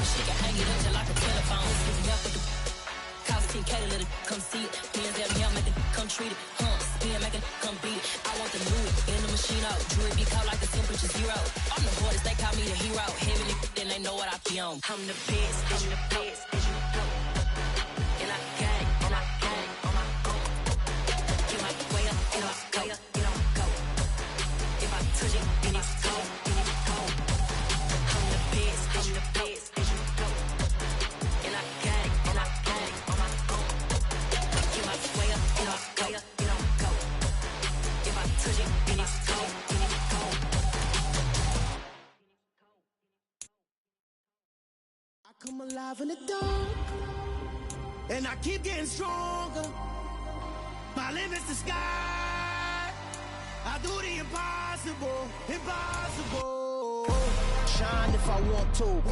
She can hang it up just like a telephone. Call the team, Katie, let it come see it. Hands at me, I'll make it come treat it. Spin, make it come beat it. I want the new in the machine out. Jewelry be caught like the temperature 0. I'm the hardest, they call me the hero. Heavenly, then they know what I be on. I'm the best, I'm the best, as you know. And I gang, on my gang, on my own. Get my way up, get on go, get on go. If I touch it, then it's cold, then it's cold. I'm the best, as you know. And I gang, on my gang, on my own. Get my way up, get on go, get on go. If I touch it, then it's cold, then it's cold. I come alive in the dark, and I keep getting stronger. My limit's the sky. I do the impossible, impossible. Shine if I want to.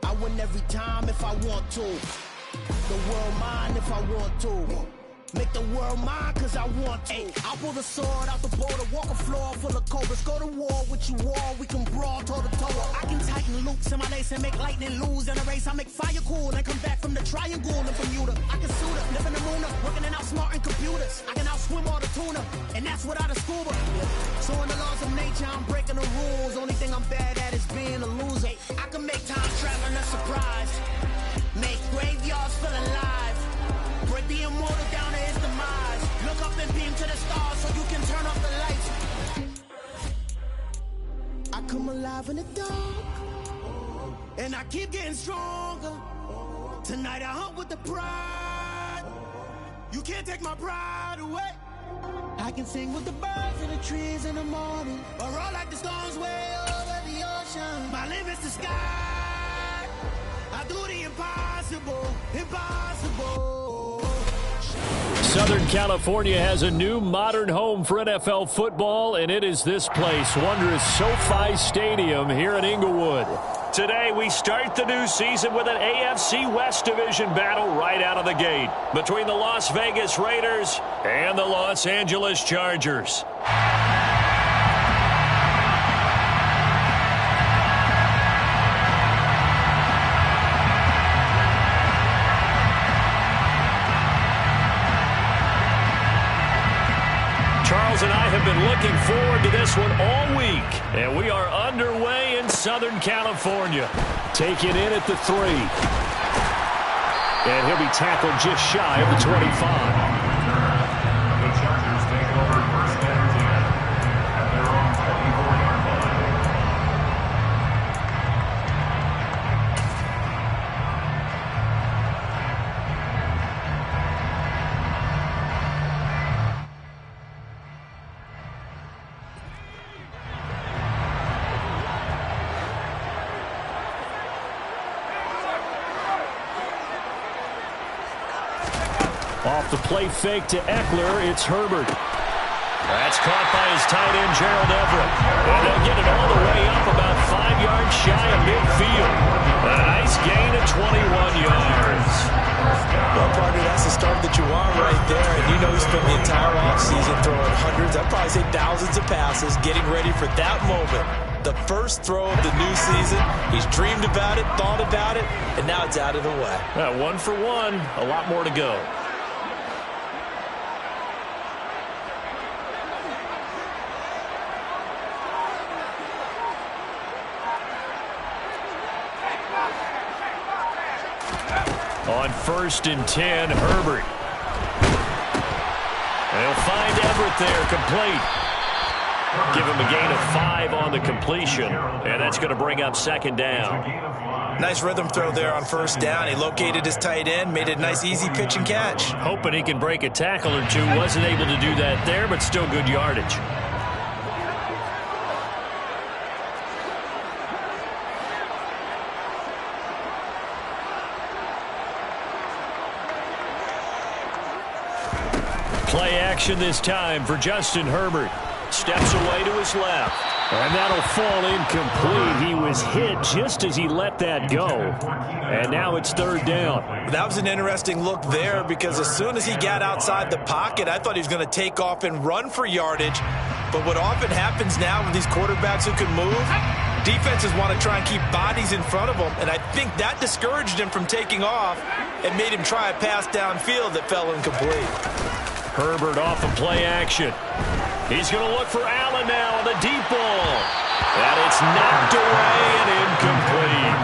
I win every time if I want to. The world mine if I want to. Make the world mine cause I want to. Ay, I'll pull the sword out the border, walk a floor full of cobras. Go to war with you all, we can brawl toe to toe. I can tighten loops in my lace and make lightning lose in a race. I make fire cool and come back from the triangle in Bermuda. I can suit up, live in the moon up, working and outsmarting computers. I can outswim all the tuna, and that's without a scuba. So in the laws of nature, I'm breaking the rules. Only thing I'm bad at is being a loser. I can make time traveling a surprise, make graveyards feel alive. Break the immortal down to his demise. Look up and beam to the stars so you can turn off the lights. I come alive in the dark, and I keep getting stronger. Tonight I hunt with the pride. You can't take my pride away. I can sing with the birds and the trees in the morning, or roll like the storms way over the ocean. My limit's the sky. I do the impossible, impossible. Southern California has a new modern home for NFL football, and it is this place, wondrous SoFi Stadium here in Inglewood. Today, we start the new season with an AFC West Division battle right out of the gate between the Las Vegas Raiders and the Los Angeles Chargers. Charles and I have been looking forward to this one all week, and we are underway in Southern California. Taken in at the 3. And he'll be tackled just shy of the 25. The Chargers take over first and 10 at their own 24-yard line. Off the play fake to Eckler, it's Herbert. That's caught by his tight end, Gerald Everett. And they'll get it all the way up about 5 yards shy of midfield. A nice gain of 21 yards. Well, partner, that's the start that you want right there. And you know he spent the entire offseason throwing hundreds, I'd probably say thousands of passes, getting ready for that moment. The first throw of the new season. He's dreamed about it, thought about it, and now it's out of the way. 1 for 1, a lot more to go. On 1st and 10, Herbert. They'll find Everett there, complete. Give him a gain of 5 on the completion, and that's going to bring up 2nd down. Nice rhythm throw there on 1st down. He located his tight end, made it a nice easy pitch and catch. Hoping he can break a tackle or two. Wasn't able to do that there, but still good yardage. Play action this time for Justin Herbert. Steps away to his left. And that'll fall incomplete. He was hit just as he let that go. And now it's 3rd down. That was an interesting look there because as soon as he got outside the pocket, I thought he was going to take off and run for yardage. But what often happens now with these quarterbacks who can move, defenses want to try and keep bodies in front of them, and I think that discouraged him from taking off and made him try a pass downfield that fell incomplete. Herbert off of play action. He's going to look for Allen now on the deep ball. And it's knocked away and incomplete.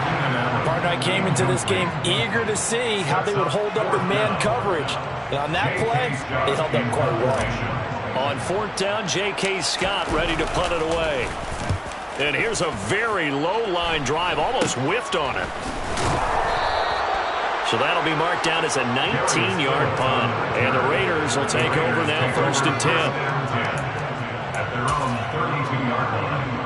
Partner, I came into this game eager to see how they would hold up in man coverage. And on that play, they held up quite well. On fourth down, J.K. Scott ready to punt it away. And here's a very low-line drive, almost whiffed on it. So that'll be marked down as a 19-yard punt. And the Raiders will take over now, 1st and 10. At their own 32-yard line.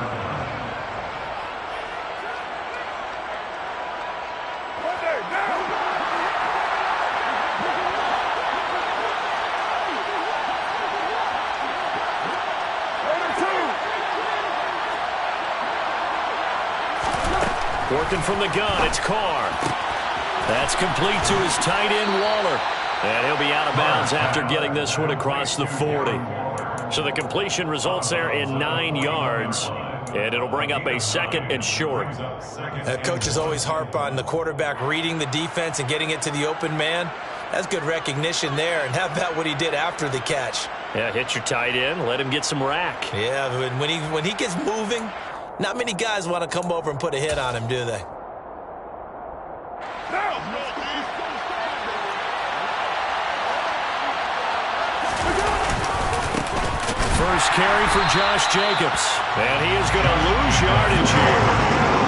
Working from the gun, it's Carr. That's complete to his tight end, Waller. And he'll be out of bounds after getting this one across the 40. So the completion results there in 9 yards. And it'll bring up a 2nd and short. Coaches always harp on the quarterback reading the defense and getting it to the open man. That's good recognition there. And how about what he did after the catch? Yeah, hit your tight end, let him get some rack. Yeah, when he gets moving, not many guys want to come over and put a hit on him, do they? First carry for Josh Jacobs. And he is going to lose yardage here.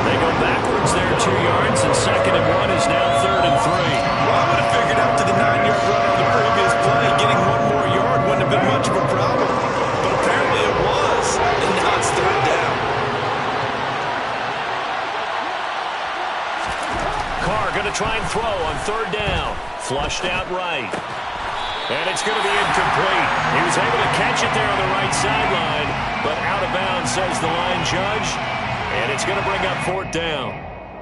They go backwards there 2 yards, and 2nd and 1 is now 3rd and 3. Well, I would have figured after the 9-yard run on the previous play, getting 1 more yard wouldn't have been much of a problem. But apparently it was, and now it's 3rd down. Carr going to try and throw on 3rd down. Flushed out right. And it's going to be incomplete. He was able to catch it there on the right sideline, but out of bounds, says the line judge. And it's going to bring up 4th down.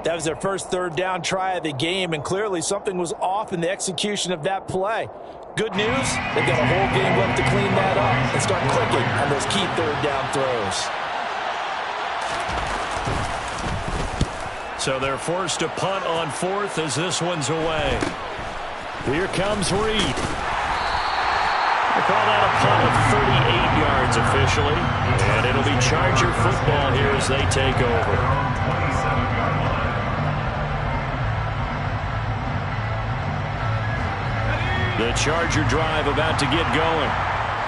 That was their first 3rd down try of the game, and clearly something was off in the execution of that play. Good news, they've got a whole game left to clean that up and start clicking on those key 3rd down throws. So they're forced to punt on 4th as this one's away. Here comes Reed. They call that a punt of 38 yards officially. And it'll be Charger football here as they take over. The Charger drive about to get going.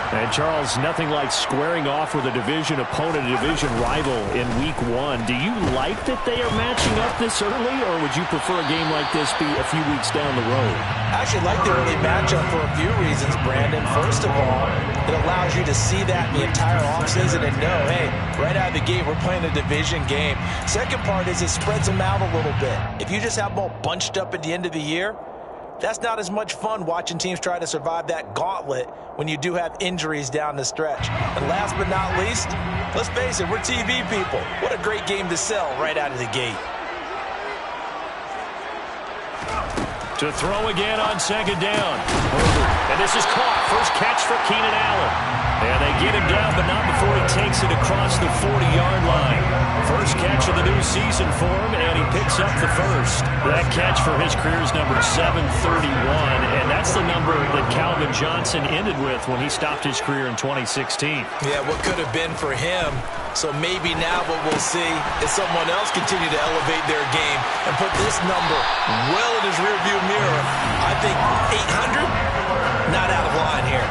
And Charles, nothing like squaring off with a division opponent, a division rival in week 1. Do you like that they are matching up this early, or would you prefer a game like this be a few weeks down the road? I actually like the early matchup for a few reasons, Brandon. First of all, it allows you to see that the entire offseason and know, hey, right out of the gate, we're playing a division game. Second part is it spreads them out a little bit. If you just have them all bunched up at the end of the year, that's not as much fun watching teams try to survive that gauntlet when you do have injuries down the stretch. And last but not least, let's face it, we're TV people. What a great game to sell right out of the gate. To throw again on 2nd down. And this is caught. First catch for Keenan Allen. And they get him down, but not before he takes it across the 40-yard line. First catch of the new season for him, and he picks up the first. That catch for his career is number 731, and that's the number that Calvin Johnson ended with when he stopped his career in 2016. Yeah, what could have been for him. So maybe now what we'll see is someone else continue to elevate their game and put this number well in his rearview mirror. I think 800, not out of line here.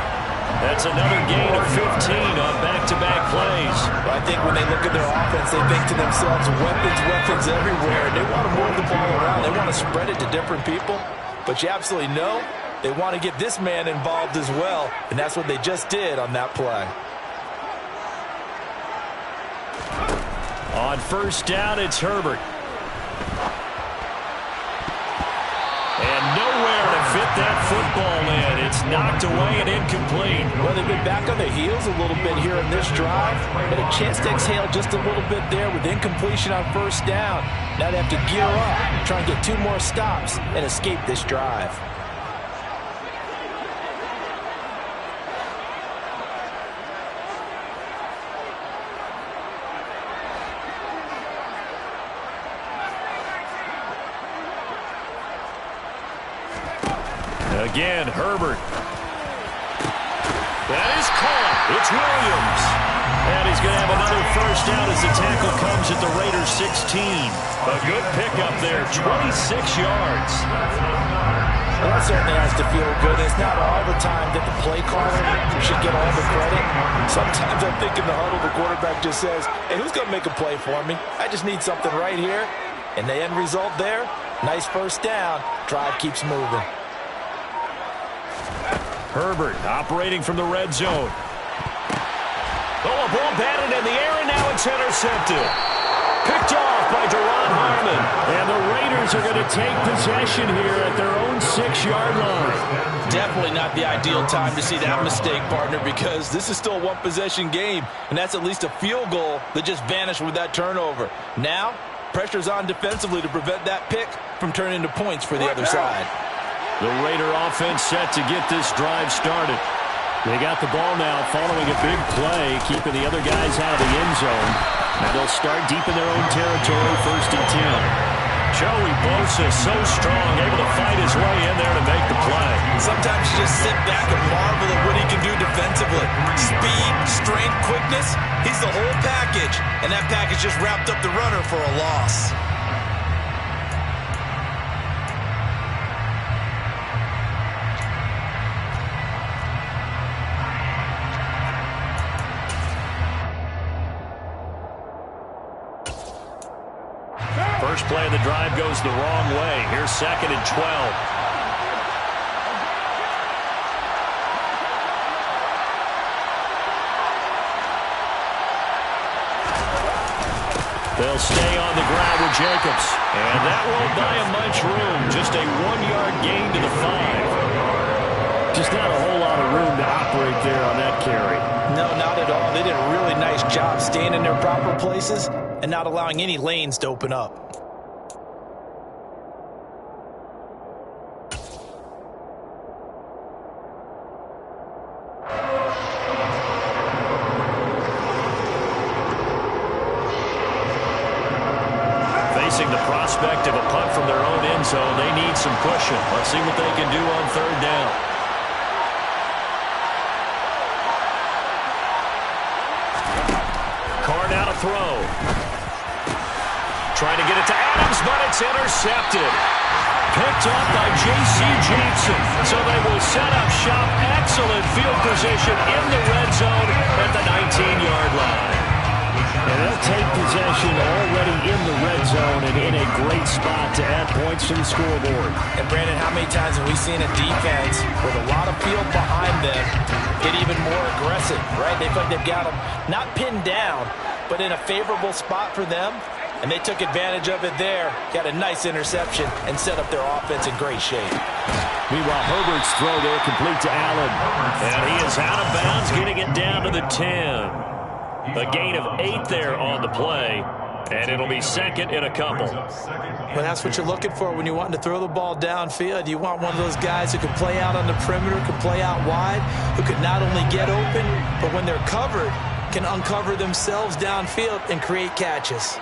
That's another gain of 15 on back-to-back plays. I think when they look at their offense, they think to themselves, weapons everywhere. They want to move the ball around. They want to spread it to different people. But you absolutely know they want to get this man involved as well. And that's what they just did on that play. On 1st down, it's Herbert. And nowhere to fit that football in. It's knocked away and incomplete. Well, they've been back on their heels a little bit here in this drive. Had a chance to exhale just a little bit there with incompletion on 1st down. Now they have to gear up, try and get 2 more stops and escape this drive. again. Herbert. That is caught. It's Williams. And he's going to have another first down as the tackle comes at the Raiders' 16. A good pickup there, 26 yards. Well, that certainly has to feel good. It's not all the time that the play caller should get all the credit. Sometimes I think in the huddle, the quarterback just says, hey, who's going to make a play for me? I just need something right here. And the end result there, nice first down. Drive keeps moving. Herbert operating from the red zone. Oh, a ball batted in the air, and now it's intercepted. Picked off by Duron Harmon. And the Raiders are going to take possession here at their own 6-yard line. Definitely not the ideal time to see that mistake, partner, because this is still a one-possession game, and that's at least a field goal that just vanished with that turnover. Now, pressure's on defensively to prevent that pick from turning into points for the other side. The Raider offense set to get this drive started. They got the ball now following a big play, keeping the other guys out of the end zone. And they'll start deep in their own territory, 1st and 10. Joey Bosa, so strong, able to fight his way in there to make the play. Sometimes you just sit back and marvel at what he can do defensively. Speed, strength, quickness, he's the whole package. And that package just wrapped up the runner for a loss. First play of the drive goes the wrong way. Here's 2nd and 12. They'll stay on the ground with Jacobs. And that won't buy him much room. Just a 1-yard gain to the 5. Just not a whole lot of room to operate there on that carry. No, not at all. They did a really nice job staying in their proper places and not allowing any lanes to open up. Facing the prospect of a punt from their own end zone, they need some pushing. Let's see what they can do on 3rd down. Carr now to throw. Trying to get it to Adams, but it's intercepted. Picked off by J.C. Jackson. So they will set up shop. Excellent field position in the red zone at the 19-yard line. And they'll take possession already in the red zone and in a great spot to add points to the scoreboard. And, Brandon, how many times have we seen a defense with a lot of field behind them get even more aggressive, right? They feel like they've got them not pinned down, but in a favorable spot for them, and they took advantage of it there, got a nice interception, and set up their offense in great shape. Meanwhile, Herbert's throw there complete to Allen. And he is out of bounds, getting it down to the 10. A gain of 8 there on the play, and it'll be 2nd and a couple. Well, that's what you're looking for when you want to throw the ball downfield. You want one of those guys who can play out on the perimeter, can play out wide, who can not only get open, but when they're covered, can uncover themselves downfield and create catches.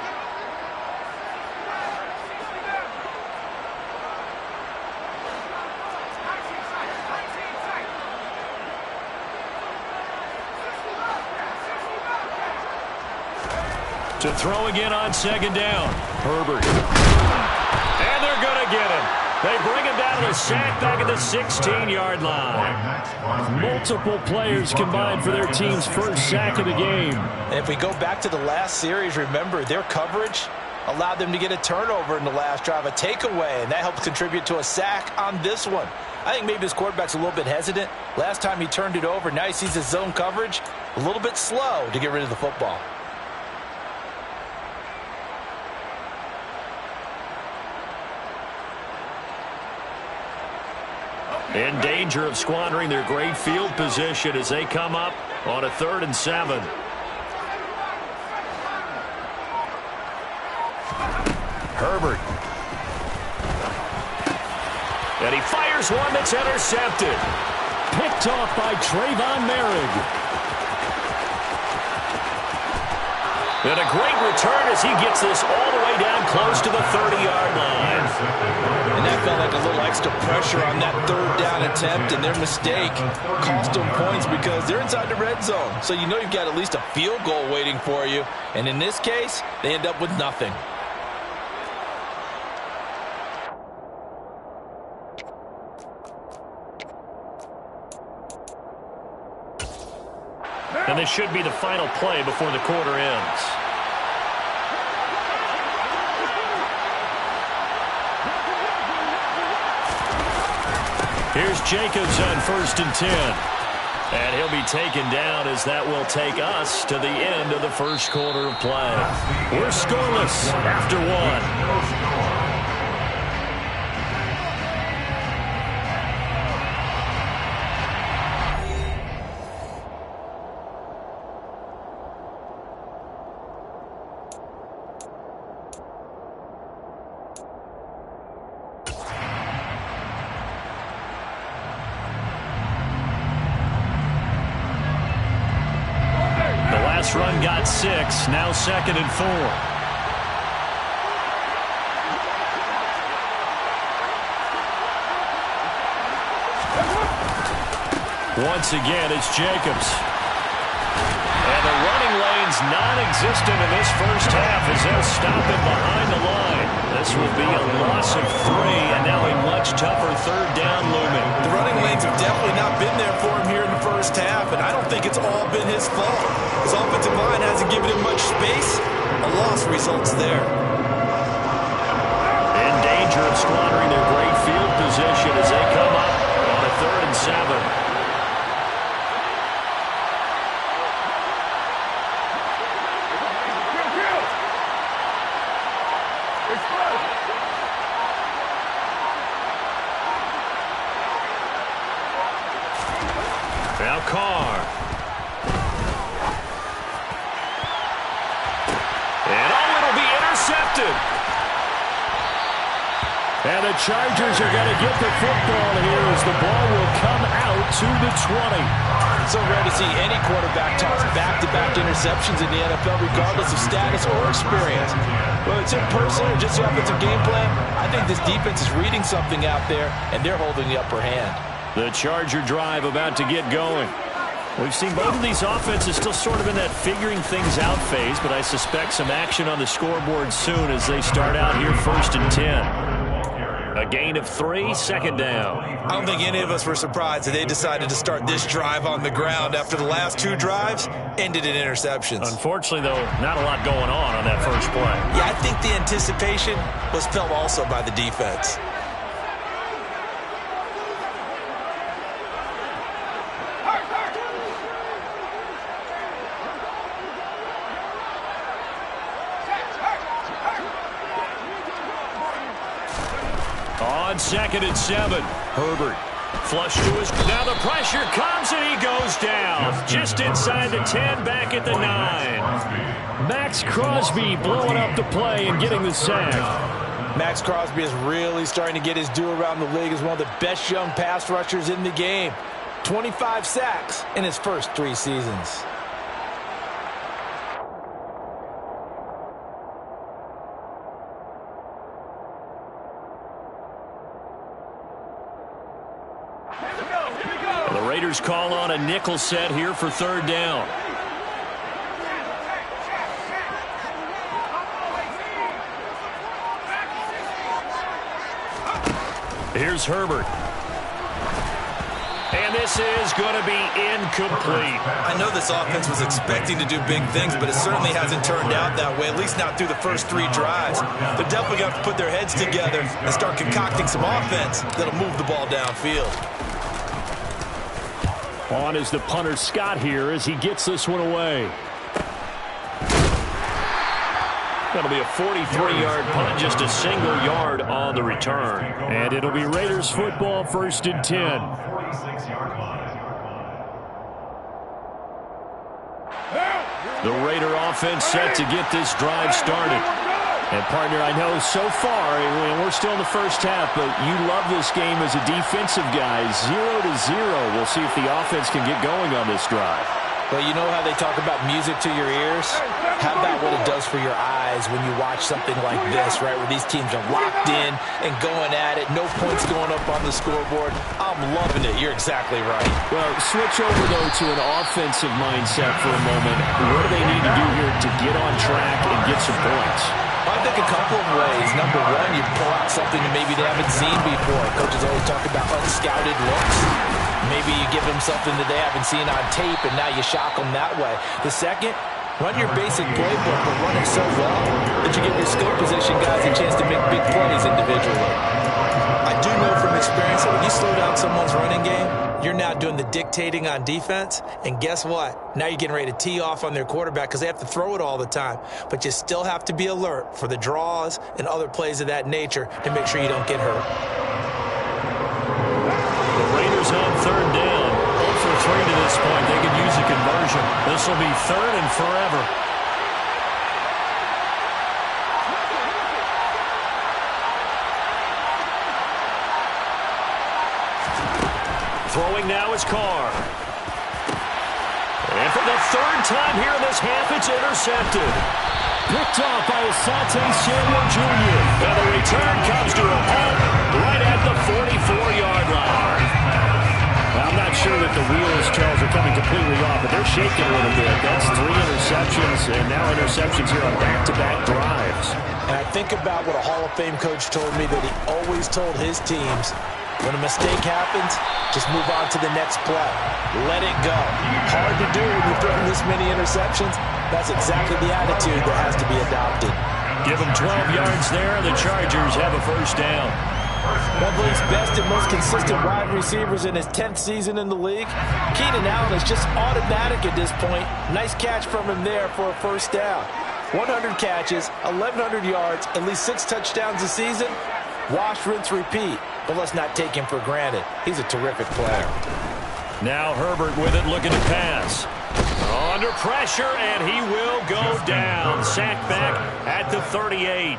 To throw again on 2nd down. Herbert. And they're going to get him. They bring him down to the sack back at the 16-yard line. Multiple players combined for their team's first sack of the game. And if we go back to the last series, remember, their coverage allowed them to get a turnover in the last drive, a takeaway, and that helped contribute to a sack on this one. I think maybe this quarterback's a little bit hesitant. Last time he turned it over, now he sees his zone coverage a little bit slow to get rid of the football. In danger of squandering their great field position as they come up on a 3rd and 7. Herbert. And he fires one that's intercepted. Picked off by Trayvon Merrick. And a great return as he gets this all the way down close to the 30-yard line. And that felt like a little extra pressure on that third down attempt, and their mistake cost them points because they're inside the red zone. So you know you've got at least a field goal waiting for you. And in this case, they end up with nothing. And this should be the final play before the quarter ends. Here's Jacobs on 1st and 10. And he'll be taken down as that will take us to the end of the first quarter of play. We're scoreless after one. Run got 6, now 2nd and 4. Once again, it's Jacobs. And the running lane's non-existent in this first half as they'll stop him behind the line. This will be a loss of 3, and now a much tougher third down looming. The running lanes have definitely not been there for him here in the first half, and I don't think it's all been his fault. His offensive line hasn't given him much space. A loss results there. In danger of squandering their great field position as they come up on a 3rd and 7. Now Carr. And it'll be intercepted. And the Chargers are going to get the football here as the ball will come out to the 20. So rare to see any quarterback toss back-to-back interceptions in the NFL regardless of status or experience. Whether it's in person or just the offensive game plan, I think this defense is reading something out there, and they're holding the upper hand. The Charger drive about to get going. We've seen both of these offenses still sort of in that figuring things out phase, but I suspect some action on the scoreboard soon as they start out here 1st and 10. A gain of 3, 2nd down. I don't think any of us were surprised that they decided to start this drive on the ground after the last 2 drives ended in interceptions. Unfortunately, though, not a lot going on that first play. Yeah, I think the anticipation was felt also by the defense. On 2nd and 7, Herbert flush to his. Now the pressure comes and he goes down. Just inside the 10, back at the 9. Max Crosby blowing up the play and getting the sack. Max Crosby is really starting to get his due around the league as one of the best young pass rushers in the game. 25 sacks in his first 3 seasons. The Raiders call on a nickel set here for 3rd down. Here's Herbert. And this is going to be incomplete. I know this offense was expecting to do big things, but it certainly hasn't turned out that way, at least not through the first 3 drives. They're definitely going to have to put their heads together and start concocting some offense that'll move the ball downfield. On is the punter Scott here as he gets this one away. That'll be a 43-yard punt, just a single yard on the return. And it'll be Raiders football 1st and 10. The Raider offense set to get this drive started. And, partner, I know so far, we're still in the first half, but you love this game as a defensive guy. 0-0. We'll see if the offense can get going on this drive. Well, you know how they talk about music to your ears? How about what it does for your eyes when you watch something like this, right, where these teams are locked in and going at it, no points going up on the scoreboard. I'm loving it. You're exactly right. Well, switch over, though, to an offensive mindset for a moment. What do they need to do here to get on track and get some points? I think a couple of ways. Number one, you pull out something that maybe they haven't seen before. Coaches always talk about unscouted looks. Maybe you give them something that they haven't seen on tape, and now you shock them that way. The second, run your basic playbook, but run it so well that you give your skill position guys a chance to make big plays individually. I do know from experience that when you slow down someone's running game, you're now doing the dictating on defense, and guess what? Now you're getting ready to tee off on their quarterback because they have to throw it all the time. But you still have to be alert for the draws and other plays of that nature to make sure you don't get hurt. The Raiders on third down. 0 for 3 to this point. They could use a conversion. This will be third and forever. Throwing now is Carr. And for the third time here in this half, it's intercepted. Picked off by Asante Samuel Jr. And the return comes to a halt right at the 44-yard line. I'm not sure that the wheels, Charles, are coming completely off, but they're shaking a little bit. That's 3 interceptions, and now interceptions here on back-to-back drives. And I think about what a Hall of Fame coach told me that he always told his teams, when a mistake happens, just move on to the next play. Let it go. Hard to do when you're throwing this many interceptions. That's exactly the attitude that has to be adopted. Give them 12 yards there. The Chargers have a first down. One of the league's best and most consistent wide receivers in his 10th season in the league. Keenan Allen is just automatic at this point. Nice catch from him there for a first down. 100 catches, 1,100 yards, at least 6 touchdowns a season. Wash, rinse, repeat. But let's not take him for granted. He's a terrific player. Now Herbert with it, looking to pass. Under pressure, and he will go down. Sacked back at the 38.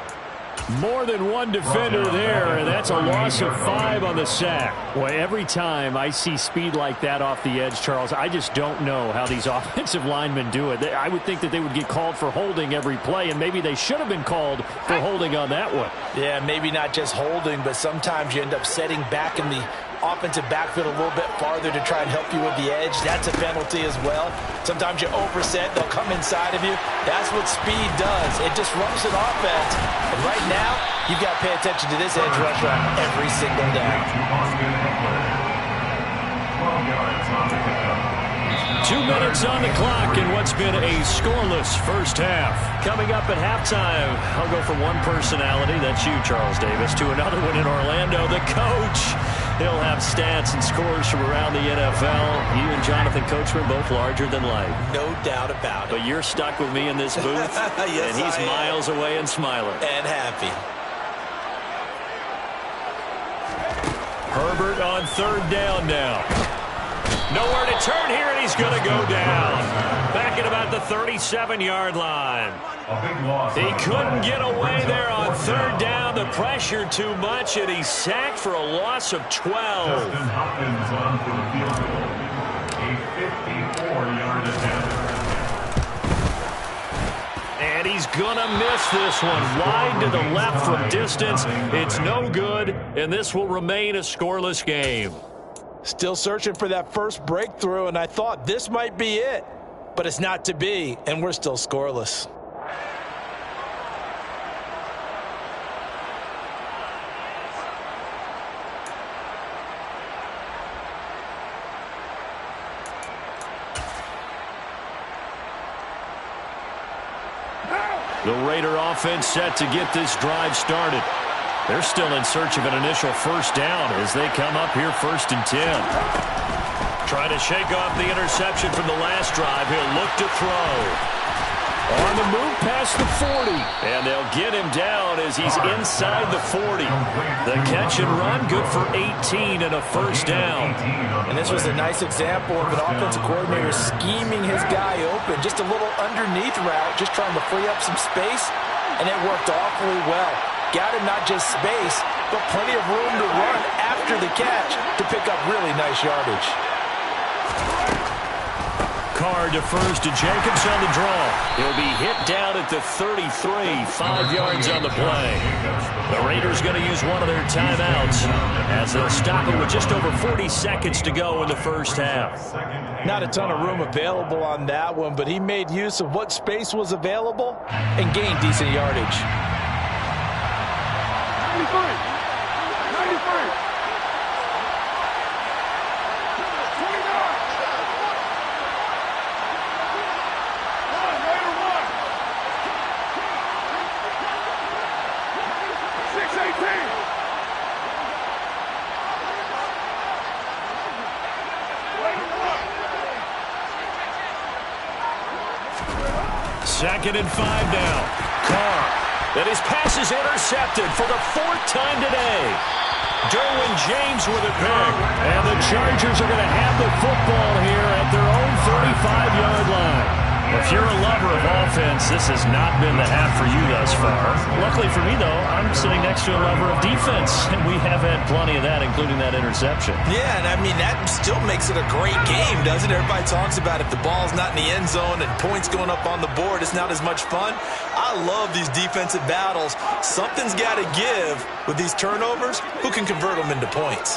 More than one defender there, and that's a loss of 5 on the sack. Boy, every time I see speed like that off the edge, Charles, I just don't know how these offensive linemen do it. I would think that they would get called for holding every play, and maybe they should have been called for holding on that one. Yeah, maybe not just holding, but sometimes you end up setting back in the offensive backfield a little bit farther to try and help you with the edge. That's a penalty as well. Sometimes you overset, they'll come inside of you. That's what speed does. It disrupts an offense. And right now, you've got to pay attention to this edge rusher on every single down. 2 minutes on the clock in what's been a scoreless first half. Coming up at halftime, I'll go from one personality, that's you, Charles Davis, to another one in Orlando, the coach. He'll have stats and scores from around the NFL. You and Jonathan Coachman both larger than life. No doubt about it. But you're stuck with me in this booth, yes, and he's miles away and smiling. And happy. Herbert on third down now. Nowhere to turn here, and he's going to go down. Back at about the 37-yard line. He couldn't get away there on third down. The pressure too much, and he's sacked for a loss of 12. Justin Hopkins on for the field goal. A 54-yard attempt. And he's going to miss this one. Wide to the left from distance. It's no good, and this will remain a scoreless game. Still searching for that first breakthrough, and I thought this might be it. But it's not to be, and we're still scoreless. The Raider offense set to get this drive started. They're still in search of an initial first down as they come up here 1st and 10. Trying to shake off the interception from the last drive. He'll look to throw. On the move past the 40. And they'll get him down as he's inside the 40. The catch and run, good for 18 and a first down. And this was a nice example of an offensive coordinator scheming his guy open. Just a little underneath route, just trying to free up some space. And it worked awfully well. Got him not just space, but plenty of room to run after the catch to pick up really nice yardage. Carr defers to Jacobs on the draw. He'll be hit down at the 33, 5 yards on the play. The Raiders going to use one of their timeouts as they'll stop it with just over 40 seconds to go in the first half. Not a ton of room available on that one, but he made use of what space was available and gained decent yardage. 93. Second and 5 now. Carr. And his pass is intercepted for the 4th time today. Derwin James with a pick. And the Chargers are going to have the football here at their own 35-yard line. If you're a lover of offense, this has not been the half for you thus far. Luckily for me, though, I'm sitting next to a lover of defense, and we have had plenty of that, including that interception. Yeah, and I mean, that still makes it a great game, doesn't it? Everybody talks about if the ball's not in the end zone and points going up on the board, it's not as much fun. I love these defensive battles. Something's got to give with these turnovers. Who can convert them into points?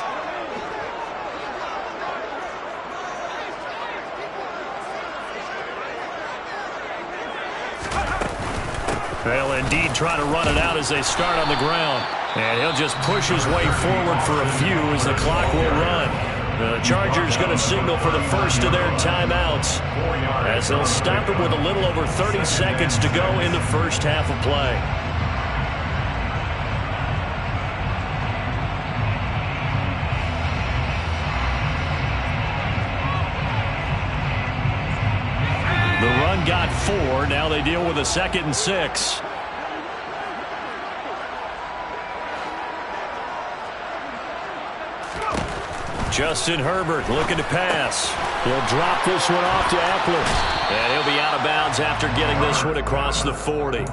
They'll indeed try to run it out as they start on the ground. And he'll just push his way forward for a few as the clock will run. The Chargers going to signal for the first of their timeouts as they'll stop it with a little over 30 seconds to go in the first half of play. The run got 4. Now they deal with a 2nd and 6. Justin Herbert looking to pass. He'll drop this one off to Eckler. And he'll be out of bounds after getting this one across the 40.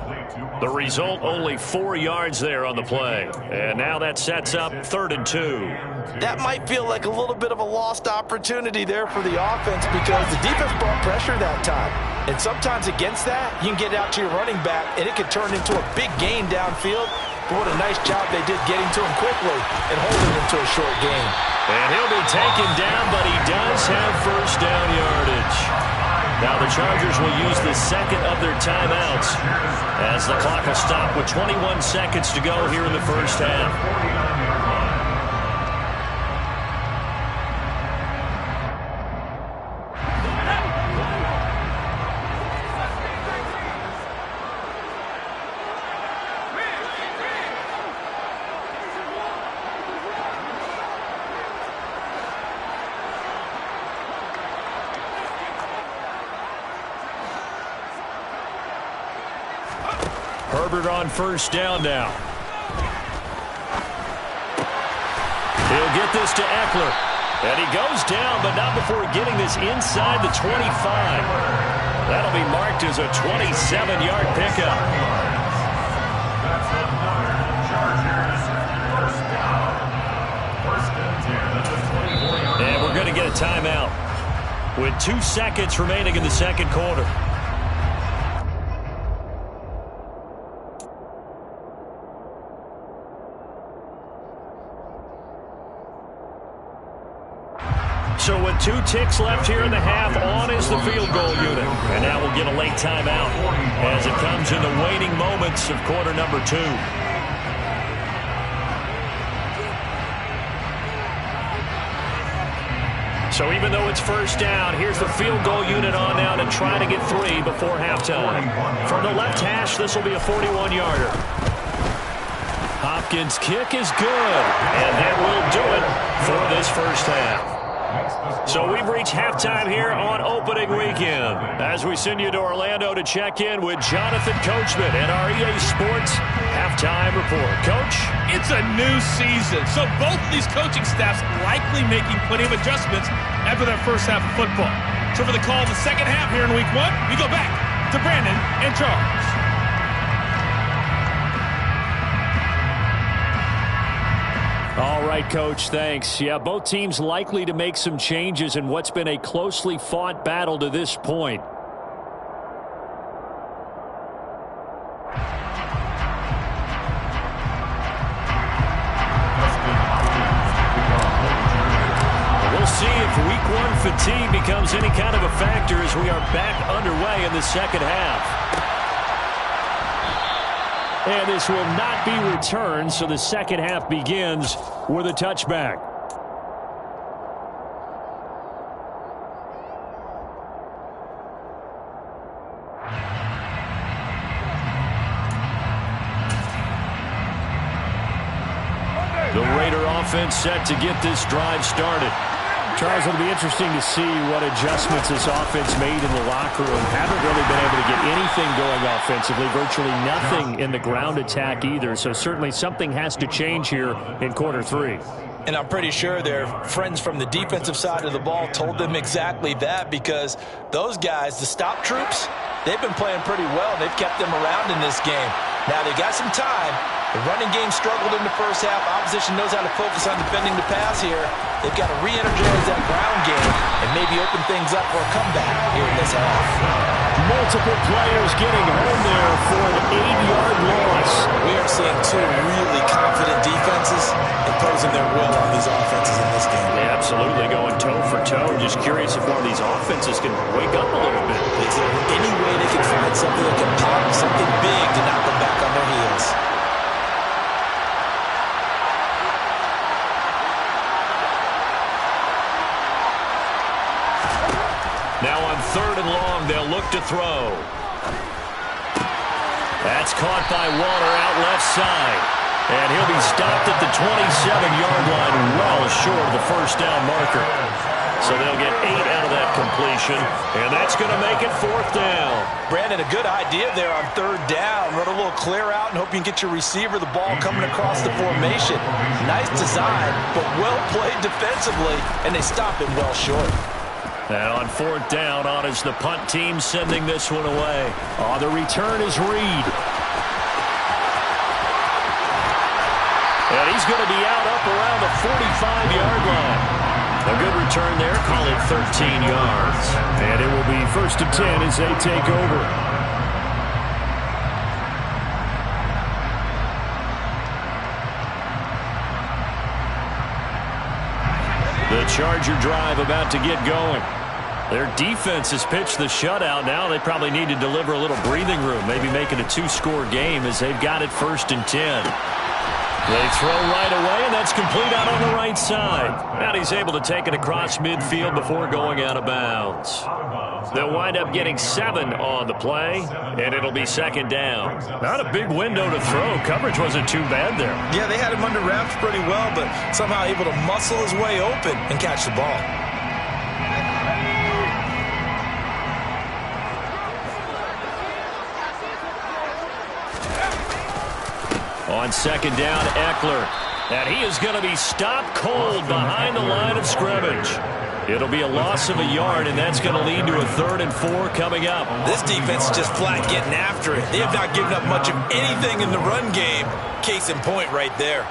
The result, only 4 yards there on the play. And now that sets up 3rd and 2. That might feel like a little bit of a lost opportunity there for the offense because the defense brought pressure that time. And sometimes against that, you can get out to your running back, and it can turn into a big gain downfield. But what a nice job they did getting to him quickly and holding him to a short gain. And he'll be taken down, but he does have first down yardage. Now the Chargers will use the second of their timeouts as the clock will stop with 21 seconds to go here in the first half. Herbert on first down now. He'll get this to Eckler. And he goes down, but not before getting this inside the 25. That'll be marked as a 27-yard pickup. And we're going to get a timeout with 2 seconds remaining in the second quarter. So with 2 ticks left here in the half, on is the field goal unit. And now we'll get a late timeout as it comes in the waning moments of quarter number 2. So even though it's first down, here's the field goal unit on now to try to get 3 before halftime. From the left hash, this will be a 41-yarder. Hopkins' kick is good, and that will do it for this first half. So we've reached halftime here on opening weekend as we send you to Orlando to check in with Jonathan Coachman and our EA Sports halftime report. Coach? It's a new season, so both of these coaching staffs likely making plenty of adjustments after that first half of football. So for the call of the second half here in week 1, we go back to Brandon and Charles. All right, Coach, thanks. Yeah, both teams likely to make some changes in what's been a closely fought battle to this point. We'll see if Week 1 fatigue becomes any kind of a factor as we are back underway in the second half. And this will not be returned, so the second half begins with a touchback. The Raider offense set to get this drive started. Charles, it'll be interesting to see what adjustments this offense made in the locker room. Haven't really been able to get anything going offensively, virtually nothing in the ground attack either. So certainly something has to change here in quarter 3. And I'm pretty sure their friends from the defensive side of the ball told them exactly that, because those guys, the stop troops, they've been playing pretty well. They've kept them around in this game. Now they got some time. The running game struggled in the first half. Opposition knows how to focus on defending the pass here. They've got to re-energize that ground game and maybe open things up for a comeback here in this half. Multiple players getting home there for an 8-yard loss. We are seeing two really confident defenses imposing their will on these offenses in this game. Yeah, absolutely, going toe for toe. Just curious if one of these offenses can wake up a little bit. Is there any way they can find something that can pop, something big to knock them back on their heels? Now on 3rd and long, they'll look to throw. That's caught by Waller out left side. And he'll be stopped at the 27-yard line, well short of the first down marker. So they'll get 8 out of that completion, and that's going to make it 4th down. Brandon, a good idea there on 3rd down. Run a little clear out and hope you can get your receiver the ball coming across the formation. Nice design, but well played defensively, and they stop it well short. And on 4th down, on is the punt team sending this one away. On the return is Reed. And he's going to be out up around the 45-yard line. A good return there, call it 13 yards. And it will be 1st and 10 as they take over. The Charger drive about to get going. Their defense has pitched the shutout. Now they probably need to deliver a little breathing room, maybe make it a 2-score game as they've got it 1st and 10. They throw right away, and that's complete out on the right side. Now he's able to take it across midfield before going out of bounds. They'll wind up getting 7 on the play, and it'll be 2nd down. Not a big window to throw. Coverage wasn't too bad there. Yeah, they had him under wraps pretty well, but somehow able to muscle his way open and catch the ball. On 2nd down, Eckler. And he is going to be stopped cold behind the line of scrimmage. It'll be a loss of a yard, and that's going to lead to a 3rd and 4 coming up. This defense is just flat getting after it. They have not given up much of anything in the run game. Case in point right there.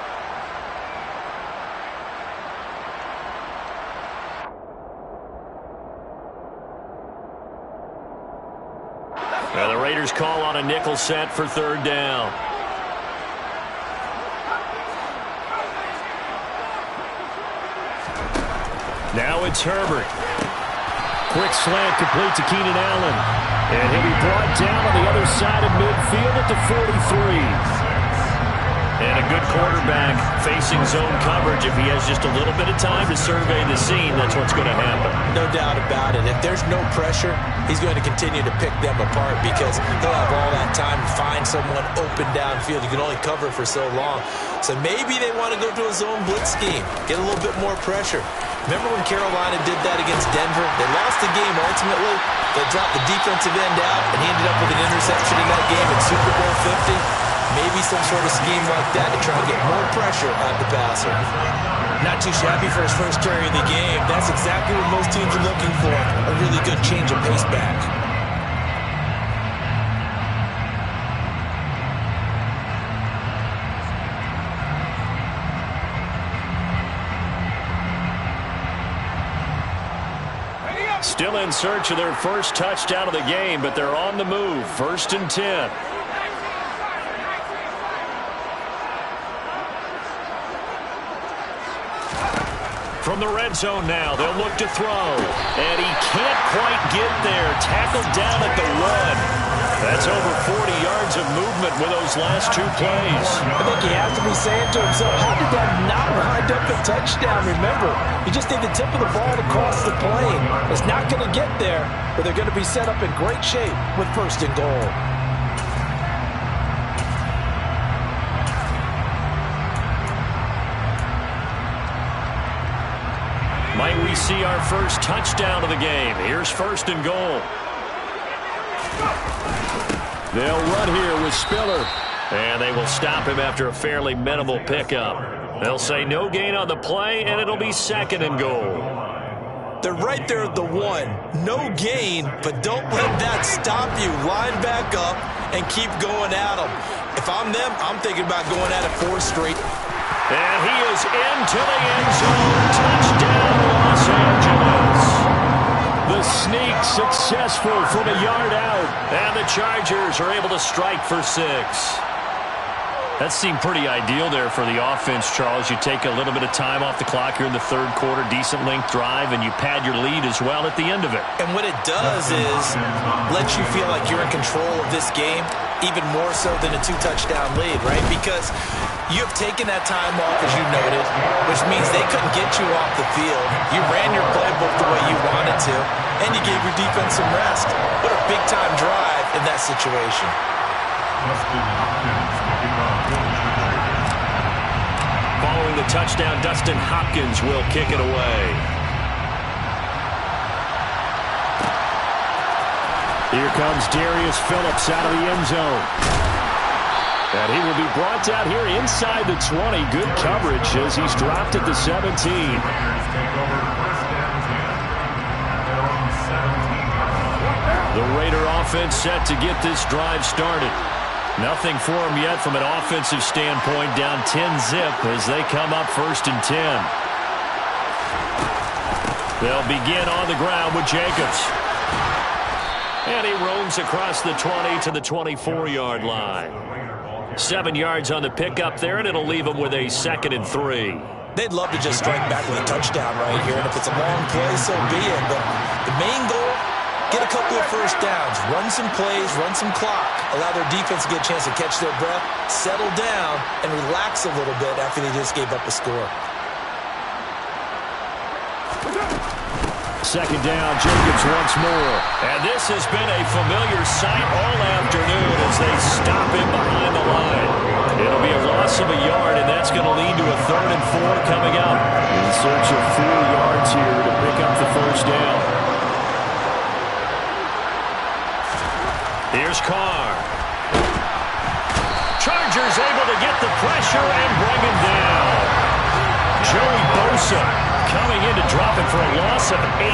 Now the Raiders call on a nickel set for 3rd down. Now it's Herbert. Quick slant complete to Keenan Allen. And he'll be brought down on the other side of midfield at the 43. And a good quarterback facing zone coverage. If he has just a little bit of time to survey the scene, that's what's going to happen. No doubt about it. If there's no pressure, he's going to continue to pick them apart because he'll have all that time to find someone open downfield. You can only cover for so long. So maybe they want to go to a zone blitz scheme, get a little bit more pressure. Remember when Carolina did that against Denver? They lost the game ultimately. They dropped the defensive end out, and he ended up with an interception in that game in Super Bowl 50. Maybe some sort of scheme like that to try and get more pressure on the passer. Not too shabby for his first carry of the game. That's exactly what most teams are looking for, a really good change of pace back. in search of their first touchdown of the game, but they're on the move. 1st and 10. From the red zone now, they'll look to throw. And he can't quite get there. Tackled down at the 1. That's over 40 yards of movement with those last 2 plays. I think he has to be saying to himself, how did that not wind up a touchdown? Remember, you just need the tip of the ball to cross the plane. It's not going to get there, but they're going to be set up in great shape with 1st and goal. Might we see our first touchdown of the game? Here's 1st and goal. They'll run here with Spiller. And they will stop him after a fairly minimal pickup. They'll say no gain on the play, and it'll be 2nd and goal. They're right there at the 1. No gain, but don't let that stop you. Line back up and keep going at them. If I'm them, I'm thinking about going at it 4 straight. And he is into the end zone. Touchdown, Los Angeles. The sneak successful from a yard out. And the Chargers are able to strike for 6. That seemed pretty ideal there for the offense, Charles. You take a little bit of time off the clock here in the 3rd quarter, decent length drive, and you pad your lead as well at the end of it. And what it does is let you feel like you're in control of this game, even more so than a 2-touchdown lead, right? Because you have taken that time off, as you noted, which means they couldn't get you off the field. You ran your playbook the way you wanted to, and you gave your defense some rest. What a big-time drive in that situation. Following the touchdown, Dustin Hopkins will kick it away. Here comes Darius Phillips out of the end zone. And he will be brought down here inside the 20. Good coverage as he's dropped at the 17. The Raider offense set to get this drive started. Nothing for them yet from an offensive standpoint, down 10-zip as they come up 1st and 10. They'll begin on the ground with Jacobs. And he roams across the 20 to the 24-yard line. 7 yards on the pickup there, and it'll leave them with a 2nd and 3. They'd love to just strike back with a touchdown right here, and if it's a long play, so be it. But the main goal, get a couple of first downs, run some plays, run some clock, allow their defense to get a chance to catch their breath, settle down, and relax a little bit after they just gave up a score. 2nd down, Jacobs once more. And this has been a familiar sight all afternoon as they stop him behind the line. It'll be a loss of a yard, and that's going to lead to a 3rd and 4 coming up. In search of 4 yards here to pick up the 1st down. Here's Carr. Chargers able to get the pressure and bring him down. Joey Bosa coming in to drop it for a loss of 8,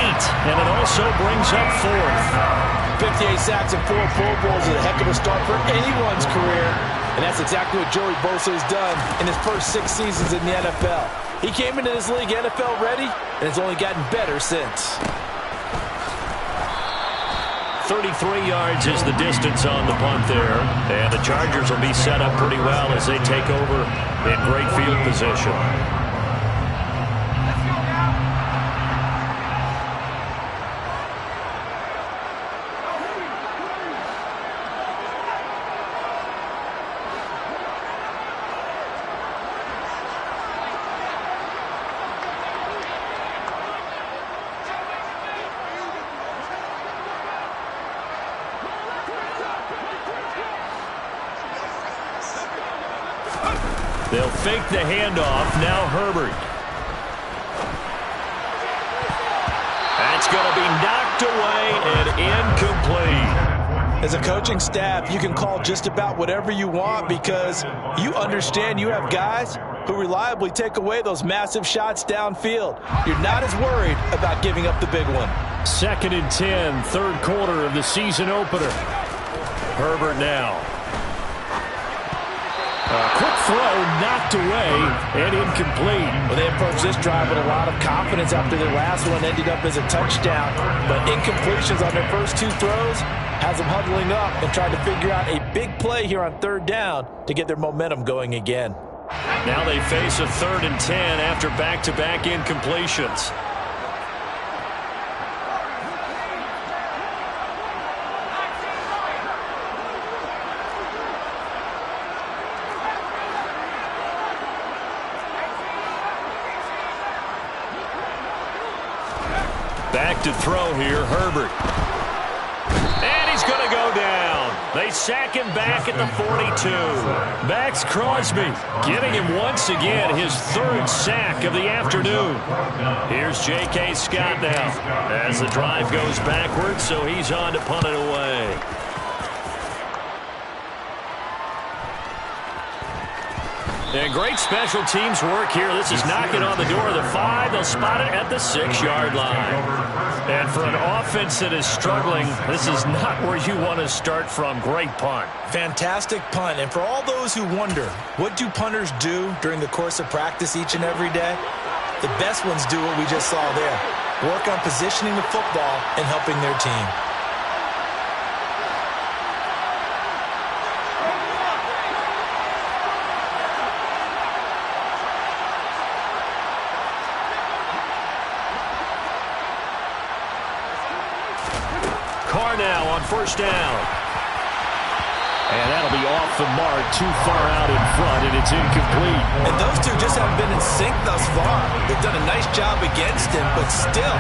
and it also brings up 4th. 58 sacks and 4 Pro Bowls is a heck of a start for anyone's career, and that's exactly what Joey Bosa has done in his first 6 seasons in the NFL. He came into this league NFL ready, and has only gotten better since. 33 yards is the distance on the punt there, and the Chargers will be set up pretty well as they take over in great field position. They'll fake the handoff. Now Herbert. That's going to be knocked away and incomplete. As a coaching staff, you can call just about whatever you want because you understand you have guys who reliably take away those massive shots downfield. You're not as worried about giving up the big one. 2nd and 10, 3rd quarter of the season opener. Herbert now. Quick throw knocked away and incomplete. Well, they approached this drive with a lot of confidence after their last one ended up as a touchdown. But incompletions on their first two throws has them huddling up and trying to figure out a big play here on third down to get their momentum going again. Now they face a 3rd and 10 after back-to-back incompletions. Back to throw here, Herbert. And he's going to go down. They sack him back at the 42. Max Crosby getting him once again his 3rd sack of the afternoon. Here's J.K. Scott now as the drive goes backwards, so he's on to punt it away. And great special teams work here. This is knocking on the door of the 5. They'll spot it at the 6-yard line. And for an offense that is struggling, this is not where you want to start from. Great punt. Fantastic punt. And for all those who wonder, what do punters do during the course of practice each and every day? The best ones do what we just saw there. Work on positioning the football and helping their team. Carr now on 1st down. And that'll be off the mark, too far out in front, and it's incomplete. And those two just haven't been in sync thus far. They've done a nice job against him, but still,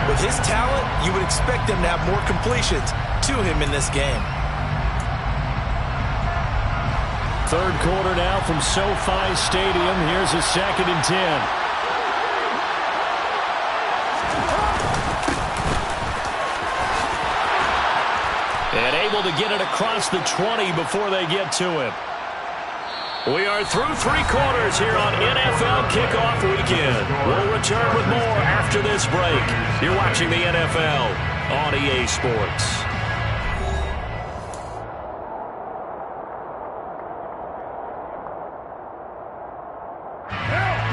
with his talent, you would expect him to have more completions to him in this game. 3rd quarter now from SoFi Stadium. Here's a 2nd and 10. And able to get it across the 20 before they get to him. We are through 3 quarters here on NFL Kickoff Weekend. We'll return with more after this break. You're watching the NFL on EA Sports.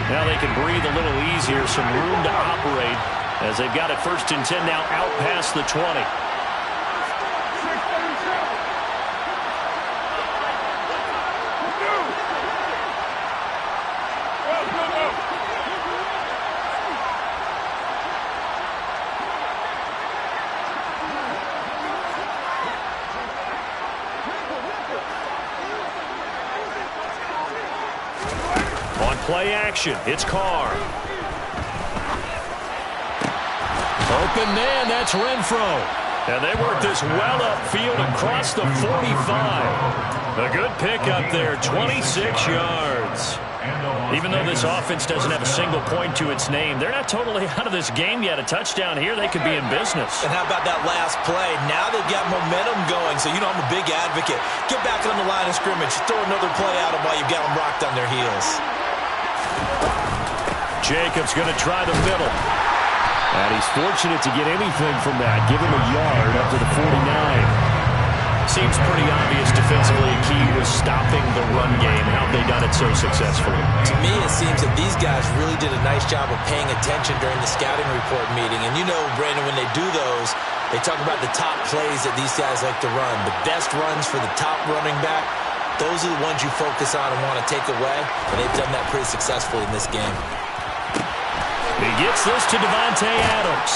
Now they can breathe a little easier, some room to operate as they've got it 1st and 10 now out past the 20. Play action. It's Carr. Open man. That's Renfro. And they work this well upfield across the 45. A good pickup there. 26 yards. Even though this offense doesn't have a single point to its name, they're not totally out of this game yet. A touchdown here, they could be in business. And how about that last play? Now they've got momentum going, so you know I'm a big advocate. Get back on the line of scrimmage. Throw another play at them while you've got them rocked on their heels. Jacobs going to try the middle. And he's fortunate to get anything from that. Give him a yard up to the 49. Seems pretty obvious defensively a key was stopping the run game. How have they done it so successfully? To me, it seems that these guys really did a nice job of paying attention during the scouting report meeting. And you know, Brandon, when they do those, they talk about the top plays that these guys like to run. The best runs for the top running back. Those are the ones you focus on and want to take away. And they've done that pretty successfully in this game. He gets this to Davante Adams.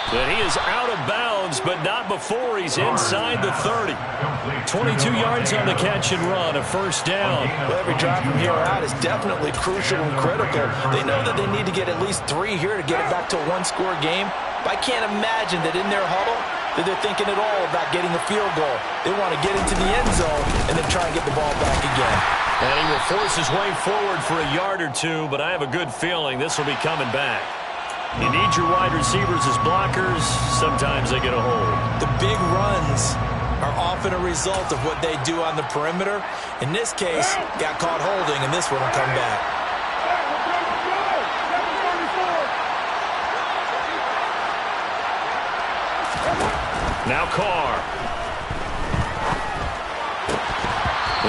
But he is out of bounds, but not before he's inside the 30. 22 yards on the catch and run, a 1st down. Well, every drive from here out is definitely crucial and critical. They know that they need to get at least 3 here to get it back to a 1-score game. But I can't imagine that in their huddle that they're thinking at all about getting a field goal. They want to get into the end zone and then try and get the ball back again. And he will force his way forward for a yard or two, but I have a good feeling this will be coming back. You need your wide receivers as blockers. Sometimes they get a hold. The big runs are often a result of what they do on the perimeter. In this case, got caught holding, and this one will come back. Now Carr.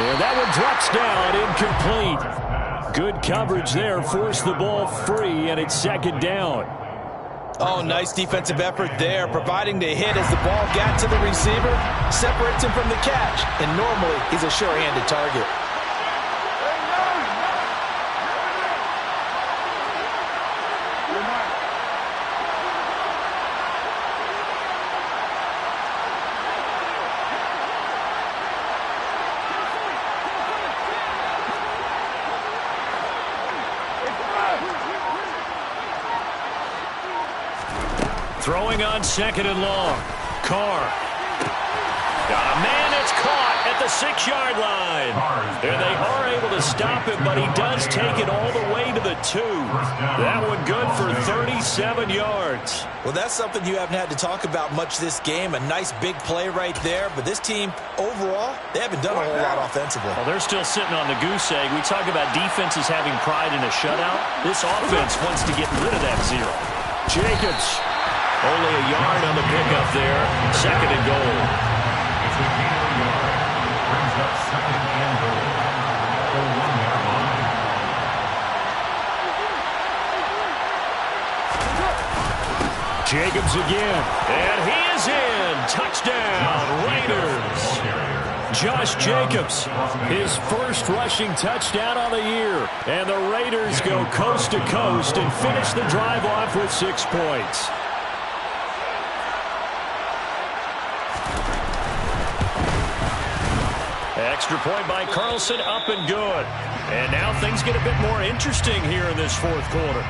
And that one drops down, incomplete. Good coverage there, forced the ball free, and it's second down. Oh, nice defensive effort there, providing the hit as the ball got to the receiver, separates him from the catch, and normally he's a sure-handed target. Throwing on second and long. Carr. Got a man that's caught at the 6-yard line. And they are able to stop him, but he does take it all the way to the 2. That one good for 37 yards. Well, that's something you haven't had to talk about much this game. A nice big play right there. But this team, overall, they haven't done a whole lot offensively. Well, they're still sitting on the goose egg. We talk about defenses having pride in a shutout. This offense wants to get rid of that 0. Jacobs. Only a yard on the pickup there. Second and goal. It's a gain of a yard. Brings up second and goal. The 1-yard line. Jacobs again. And he is in. Touchdown, Raiders. Josh Jacobs, his first rushing touchdown on the year. And the Raiders go coast to coast and finish the drive off with 6 points. Extra point by Carlson, up and good. And now things get a bit more interesting here in this fourth quarter.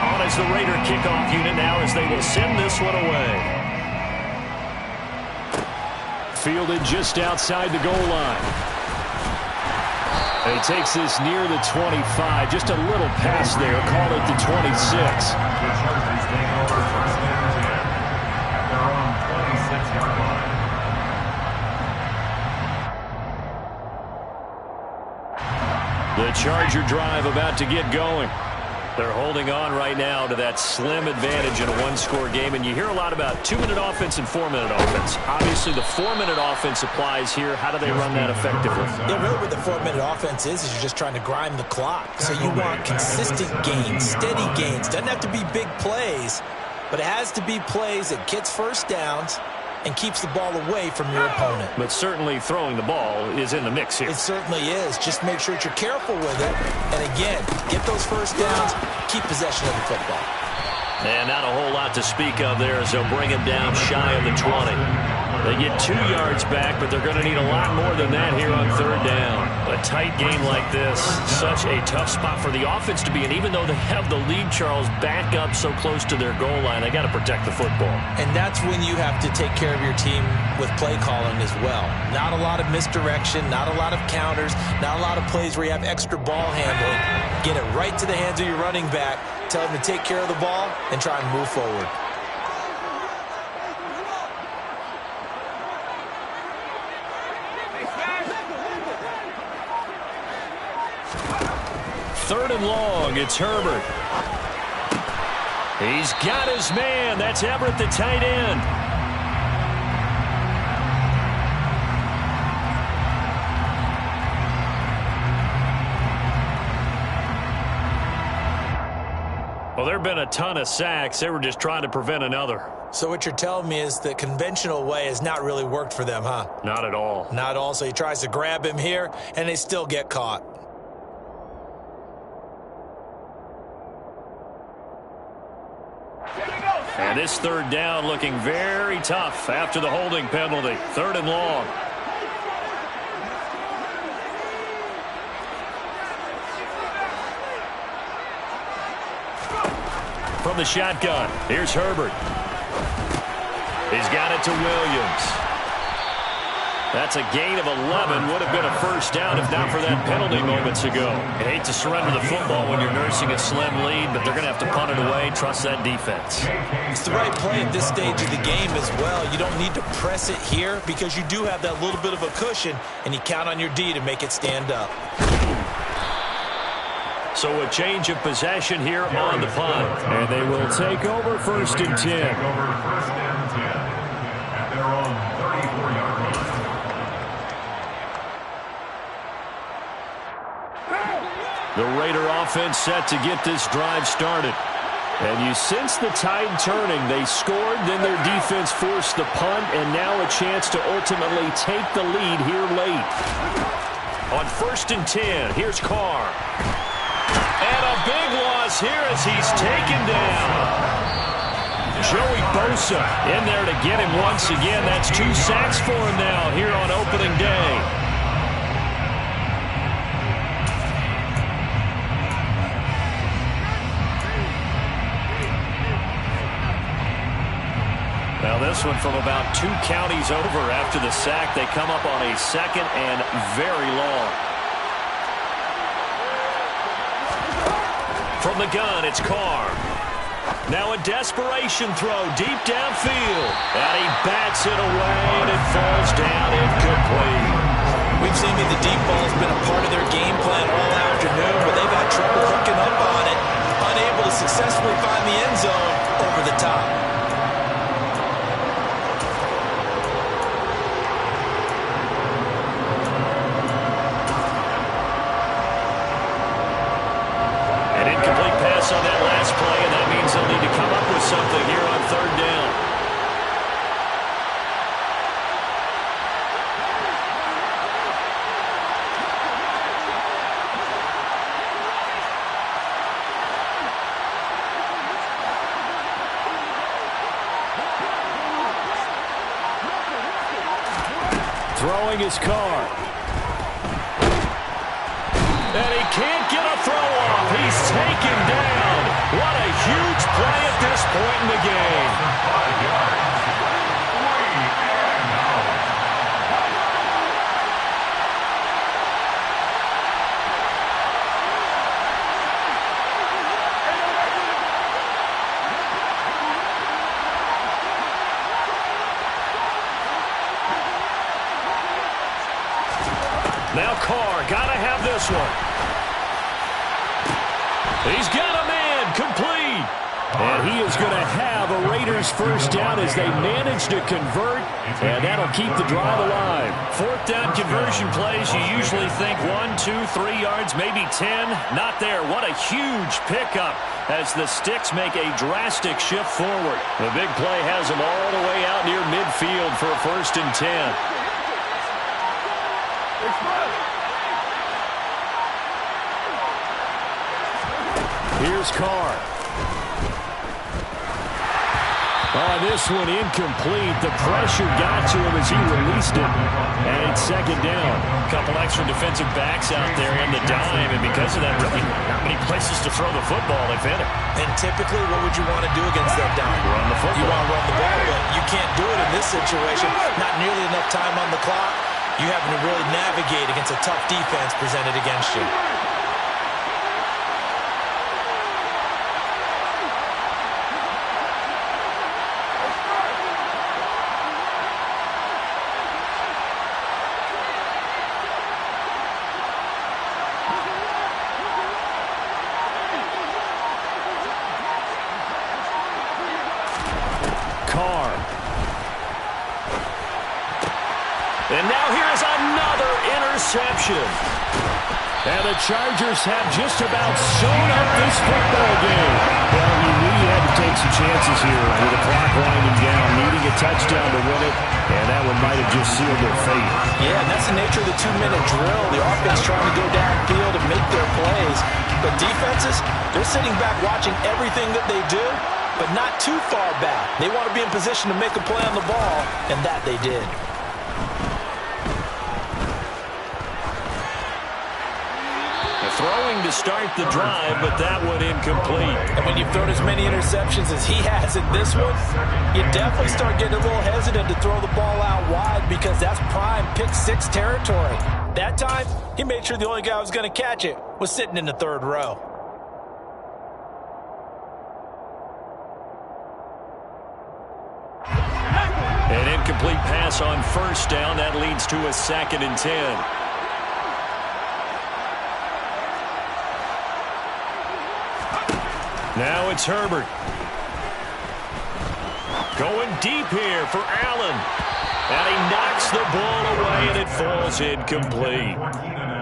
On as the Raider kickoff unit now as they will send this one away. Fielded just outside the goal line. And he takes this near the 25. Just a little pass there. Call it the 26. The Chargers take over first and 10 at their own 26-yard line. The Charger drive about to get going. They're holding on right now to that slim advantage in a one-score game. And you hear a lot about 2-minute offense and 4-minute offense. Obviously, the 4-minute offense applies here. How do they run that effectively? Yeah, really what the 4-minute offense is you're just trying to grind the clock. So you want consistent gains, steady gains. Doesn't have to be big plays, but it has to be plays that gets first downs and keeps the ball away from your opponent. But certainly throwing the ball is in the mix here. It certainly is. Just make sure that you're careful with it. And again, get those first downs, keep possession of the football. And not a whole lot to speak of there as they'll bring him down shy of the 20. They get 2 yards back, but they're going to need a lot more than that here on third down. A tight game like this, such a tough spot for the offense to be in. Even though they have the lead, Charles, back up so close to their goal line, they got to protect the football. And that's when you have to take care of your team with play calling as well. Not a lot of misdirection, not a lot of counters, not a lot of plays where you have extra ball handling. Get it right to the hands of your running back, tell him to take care of the ball, and try and move forward. Third and long, it's Herbert. He's got his man. That's Everett, the tight end. Well, there have been a ton of sacks. They were just trying to prevent another. So what you're telling me is the conventional way has not really worked for them, huh? Not at all. Not at all. So he tries to grab him here, and they still get caught. And this third down looking very tough after the holding penalty. Third and long. From the shotgun, here's Herbert. He's got it to Williams. That's a gain of 11. Would have been a first down if not for that penalty moments ago. You hate to surrender the football when you're nursing a slim lead, but they're going to have to punt it away. Trust that defense. It's the right play at this stage of the game as well. You don't need to press it here because you do have that little bit of a cushion, and you count on your D to make it stand up. So a change of possession here on the punt. And they will take over 1st and 10. Take over 1st and 10 at their own 34-yard line. The Raider offense set to get this drive started. And you sense the tide turning. They scored, then their defense forced the punt, and now a chance to ultimately take the lead here late. On 1st and 10, here's Carr. And a big loss here as he's taken down. Joey Bosa in there to get him once again. That's 2 sacks for him now here on opening day. Now this one from about 2 counties over after the sack. They come up on a 2nd and very long. From the gun, it's Carr. Now a desperation throw deep downfield. And he bats it away, and it falls down incomplete. We've seen that the deep ball's been a part of their game plan all afternoon, but they've had trouble hooking up on it. Unable to successfully find the end zone over the top. On that last play, and that means they'll need to come up with something here on 3rd down. Throwing his Carr. And he can't get a throw off. He's taken down. What a huge play at this point in the game. 5 yards. 3 and out. Now Carr, gotta have this one. He's got a man, complete. And he is going to have a Raiders first down as they manage to convert, and that'll keep the drive alive. 4th down conversion plays, you usually think 1, 2, 3 yards, maybe 10. Not there. What a huge pickup as the Sticks make a drastic shift forward. The big play has them all the way out near midfield for a 1st and 10. Here's Carr. Oh, this one incomplete. The pressure got to him as he released it. And it's 2nd down. A couple extra defensive backs out there in the dime, and because of that, really not many places to throw the football. They've hit it. And typically, what would you want to do against that dime? Run the football. You want to run the ball, but you can't do it in this situation. Not nearly enough time on the clock. You having to really navigate against a tough defense presented against you. Carr. And now here's another interception. And the Chargers have just about sewn up this football game. Well, you knew you had to take some chances here with the clock winding down, needing a touchdown to win it, and that one might have just sealed their fate. Yeah, and that's the nature of the 2-minute drill. The offense trying to go downfield and make their plays. But defenses, they're sitting back watching everything that they do, but not too far back. They want to be in position to make a play on the ball, and that they did. throwing to start the drive, but that one incomplete. And when you've thrown as many interceptions as he has in this one, you definitely start getting a little hesitant to throw the ball out wide because that's prime pick six territory. That time, he made sure the only guy who was going to catch it was sitting in the third row. An incomplete pass on first down. That leads to a 2nd and 10. Now it's Herbert. Going deep here for Allen. And he knocks the ball away, and it falls incomplete.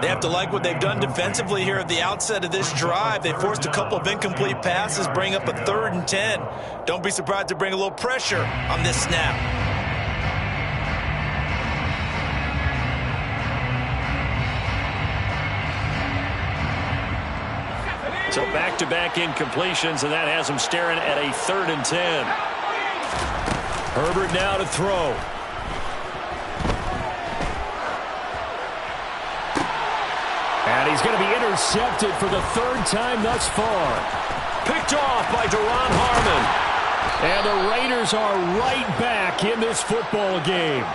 They have to like what they've done defensively here at the outset of this drive. They forced a couple of incomplete passes, bring up a 3rd and 10. Don't be surprised to bring a little pressure on this snap. So back-to-back incompletions, and that has him staring at a 3rd and 10. Herbert now to throw. And he's going to be intercepted for the 3rd time thus far. Picked off by Duron Harmon. And the Raiders are right back in this football game.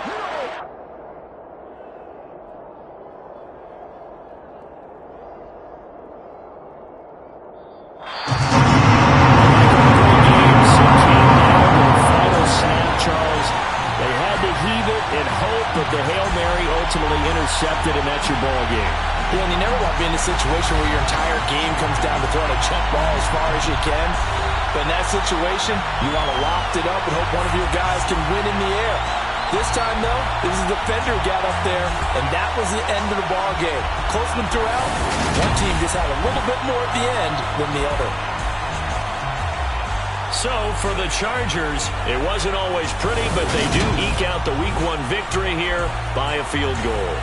The Hail Mary ultimately intercepted, and that's your ball game. Yeah, and you never want to be in a situation where your entire game comes down to throwing a jump ball as far as you can. But in that situation, you want to loft it up and hope one of your guys can win in the air. This time, though, it was the defender who got up there, and that was the end of the ball game. Close one throughout. One team just had a little bit more at the end than the other. So, for the Chargers, it wasn't always pretty, but they do eke out the Week 1 victory here by a field goal.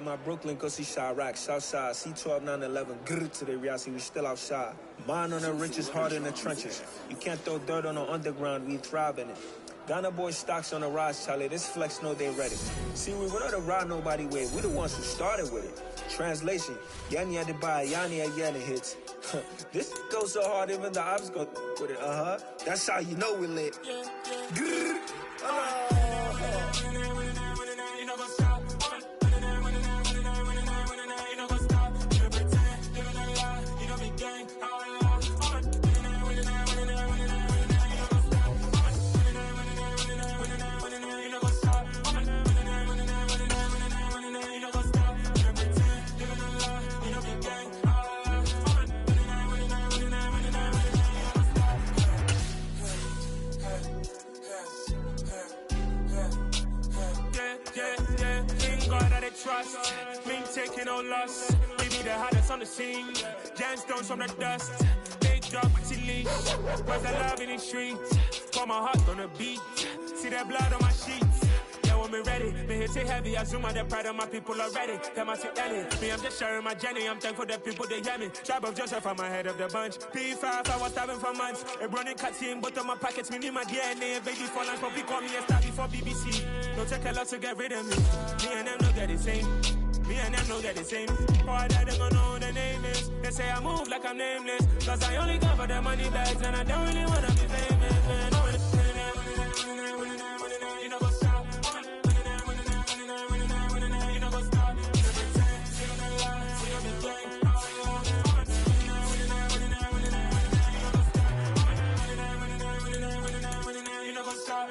My Brooklyn, go see Chirac, Southside, C12, 911, grrr to the Riasi, we still outside. Mine on the richest, heart in the trenches. You can't throw dirt on the underground, we thrive in it. Ghana boys stocks on the rise, Charlie, this flex know they ready. See, we were not to ride nobody with, we the ones who started with it. Translation, Yanni had to buy, Yanni had Yanni hits. This goes so hard, even the ops go with it, That's how you know we lit. Grrr, trust, me taking no loss. We be the hottest on the scene. Gemstones from the dust. Big drop with your leash. Where's the love in the streets? Pour my heart on the beat. See that blood on my sheets. Yeah, when we ready, me hit it heavy. I zoom out the pride of my people already. Them I see Ellie. Me, I'm just sharing my journey. I'm thankful that people they hear me. Tribe of Joseph, I'm ahead of the bunch. P5, I was starving for months. A running cutscene, but on my pockets, me need my DNA. Baby for lunch, but we call me a star before BBC. Don't take a lot to get rid of me. Me and them know that the same. Me and them know that the same. Oh, I don't know the name is. niggas say I move like I'm nameless. Cause I only come for the money bags and I don't really wanna be famous, man. You know what's up? You know what's up?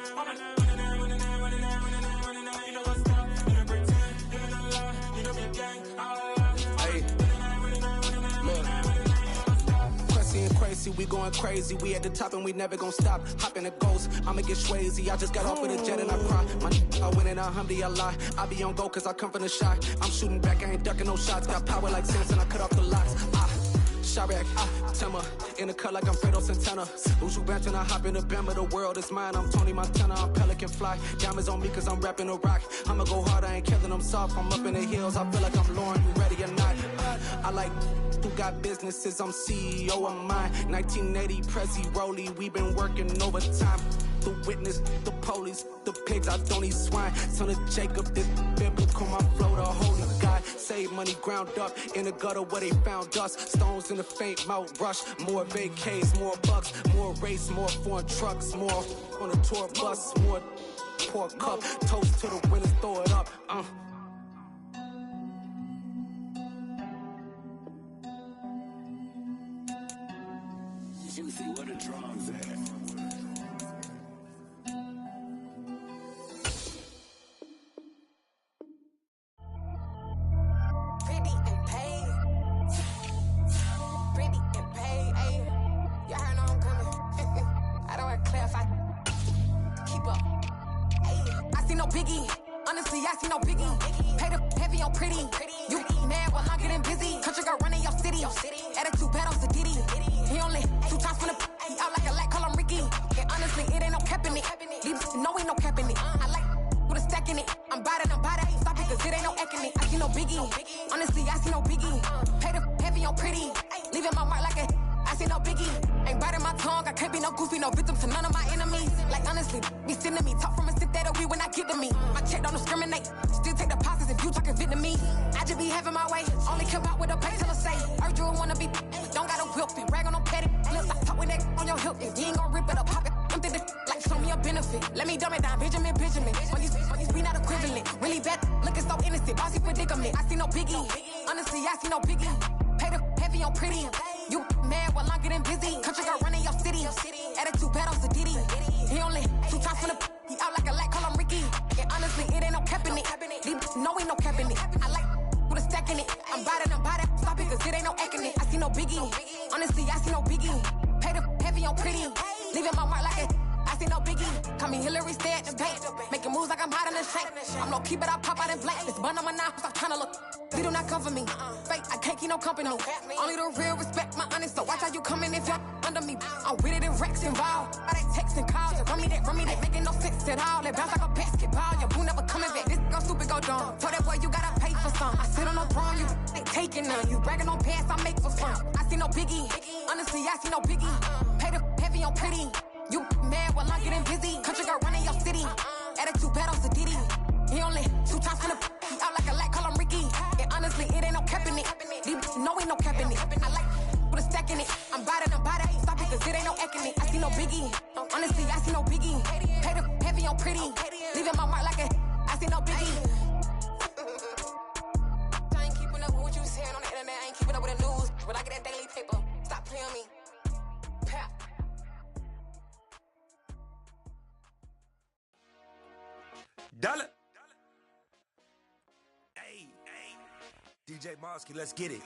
We going crazy, we at the top and we never gonna stop. Hop in a ghost, I'ma get swayzy. I just got off with a jet and I cry. I win in a Humvee, I lie. I be on go cause I come from the shot. I'm shooting back, I ain't ducking no shots. Got power like Samson, I cut off the locks. Chirac, Tema, in the cut like I'm Fredo Santana. Uju Benton, I hop in the Bama, the world is mine. I'm Tony Montana, I'm Pelican Fly. Diamonds on me cause I'm rapping a rock. I'ma go hard, I ain't killing them soft. I'm up in the hills, I feel like I'm Lauren, you ready or not? I like who got businesses, I'm CEO of mine. 1980, Prezi Rolly, we been working overtime. The witness, the police, the pigs, I don't eat swine. Son of Jacob, this biblical, my flow, the holy God. Save money ground up in the gutter where they found us. Stones in the faint Mount Rush. More vacays, more bucks, more race, more foreign trucks, more on a tour bus, more pour cup. Toast to the winners, throw it up. Juicy, what the drums at? Honestly, I see no biggie. Pay the heavy on pretty. You mad while I'm getting busy. Country girl running your city. Attitude bad on Sadiddy. He only 2 times from the he out like a light, call him Ricky. And honestly, it ain't no cap in it. Leave no ain't no cap in it. I like with a stack in it. I'm bad. Stop it cause it ain't no eck in it. I see no biggie. Honestly, I see no biggie. Pay the heavy on pretty. Leaving my mark like a I see no biggie. Ain't biting my tongue. I can't be no goofy, no victim to none of my enemies. Like honestly, be sending me talk from a stick that'll be when I get to me. My check don't discriminate. Still take deposits if you talking Vietnamese. I just be having my way. Only come out with a pay till I say. Urge you wanna be. Don't got a whip and brag on no petty. Look, I talk with that on your hip. If you ain't gon' rip it up, pop it. Empty the like show me a benefit. Let me dumb it down, Benjamin. When these be not equivalent. Really bad, looking so innocent. Bossy predicament. I see no biggie. Honestly, I see no biggie. Pay the heavy on pretty. You mad while I'm getting busy. Country girl running your city. Attitude bad on Sadiddy. He only 2 times from the he out like a light, call him Ricky. And honestly, it ain't no cap in it. No ain't no cap in it. I like with a stack in it. I'm bad. Stop it cause it ain't no eck in it. I see no biggie. Honestly, I see no biggie. Pay the heavy on pretty. Leaving my mark like it. I see no biggie. Call me Hillary, stay at the bank. Making moves like I'm hot in the shank. I'm no keep it, I pop out in blank. This bun on my knife, I'm tryna look. They do not come for me. Fake, I can't keep no company. Only the real respect my honest. So watch how you coming if you're under me. I'm with it and Rex involved. All they texting calls. Run me that making no sense at all. They bounce like a basketball. Your boo never coming back. This go stupid, go dumb. Told that boy you gotta pay for some. I sit on no throne, you they taking none. You bragging on pants, I make for fun. I see no biggie. Honestly, I see no biggie. Pay the heavy on pretty. You mad while I'm getting busy. Country girl running your city. Attitude bad on Sadiddy. He only 2 times from the he out like a light, call him Ricky. And honestly, it ain't no cap in it. No ain't no cap in it. I like with a stack in it. I'm bad. Stop it cause it ain't no eck in it. I see no biggie. Honestly, I see no biggie. Pay the heavy on pretty. Leaving my mark like a I see no biggie. I ain't keeping up with what you saying on the internet. I ain't keeping up with the news. But I get that daily paper. Stop playing me. Pap. Dollar. Hey, DJ Mosky, let's get it.